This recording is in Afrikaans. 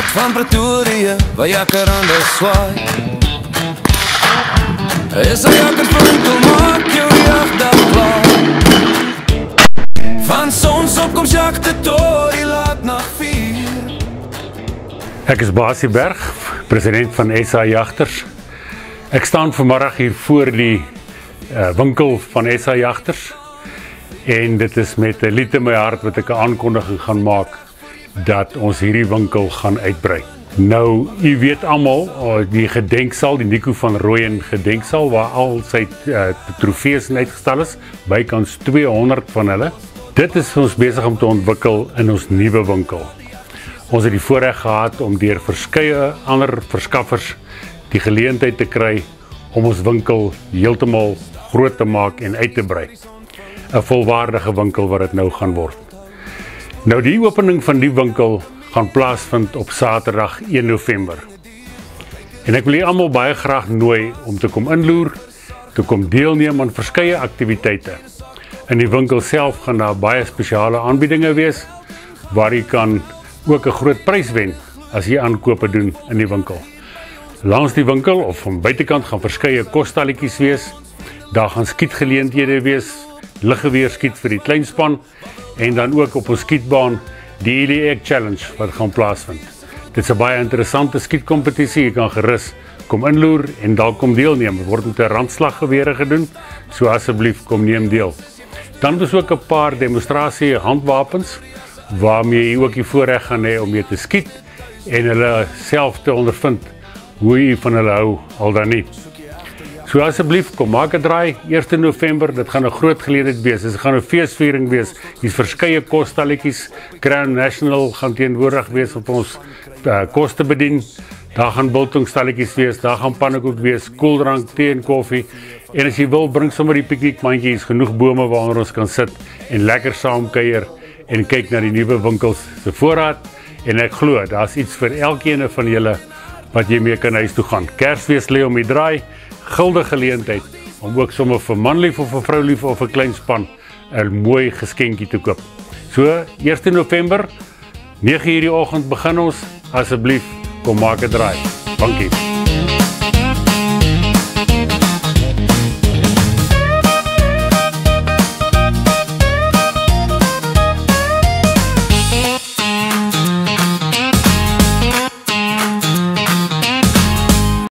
van Pretoria, waar jacaranda swaai. Is al jakkerswinkel, maak jou jagdag klaar. Van sonsopkoms jagte tot die laat nacht 4. Ek is Basie Berg, president van SA Jagters. Ek staan vanmiddag hier voor die winkel van SA Jagters. En dit is met 'n lied in my hart wat ek 'n aankondiging gaan maak dat ons hierdie winkel gaan uitbrei. Nou, u weet almal, die gedenksaal, die Nico van Rooyen gedenksaal, waar al sy trofees uitgestal is, bykans 200 van hulle. Dit is ons besig om te ontwikkel in ons nuwe winkel. Ons het die voorreg gehad om deur verskeie ander verskaffers die geleentheid te kry om ons winkel heeltemal groot te maak en uit te brei. 'n volwaardige winkel wat dit nou gaan word. Nou die opening van die winkel gaan plaasvind op Saterdag 1 November. En ek wil julle almal baie graag nooi om te kom inloer, te kom deelneem aan verskeie aktiwiteite. In die winkel self gaan daar baie spesiale aanbiedinge wees waar jy kan ook 'n groot prys wen as jy aankope doen in die winkel. Langs die winkel of van buitekant gaan verskeie kosstalletjies wees. Daar gaan skietgeleenthede wees, luggeweer skiet vir die kleinspan en dan ook op ons skietbaan die EDX Challenge wat gaan plaasvind. Dit is 'n baie interessante skietkompetisie, jy kan gerus kom inloer en dalk kom deelneem. Dit word met 'n randslaggewere gedoen, so asseblief kom neem deel. Dan is ook 'n paar demonstrasie handwapens waarmee jy ook die voorreg gaan hê om mee te skiet en hulle self te ondervind hoe jy van hulle hou al dan nie. So asseblief, kom maak 'n draai, 1 November, dit gaan 'n groot geleentheid wees, dit gaan 'n feesviering wees, hier's verskeie kosstalletjies, Crown National gaan teenwoordig wees op ons kos te bedien, daar gaan biltongstalletjies wees, daar gaan pannekoek wees, koeldrank, tee en koffie, en as jy wil, bring sommer die piknikmandjie, hier's genoeg bome waaronder ons kan sit, en lekker saam kuier, en kyk na die nuwe winkels se voorraad, en ek glo, daar's iets vir elkeen van julle, wat jy mee kan huis toe gaan. Kersfees lê om die draai, guldige geleentheid om ook sommer vir manlief of vir vroulief of 'n klein span 'n mooi geskenkie te koop. So 1 November 9:00 die oggend begin ons, asseblief kom maak 'n draai. Dankie.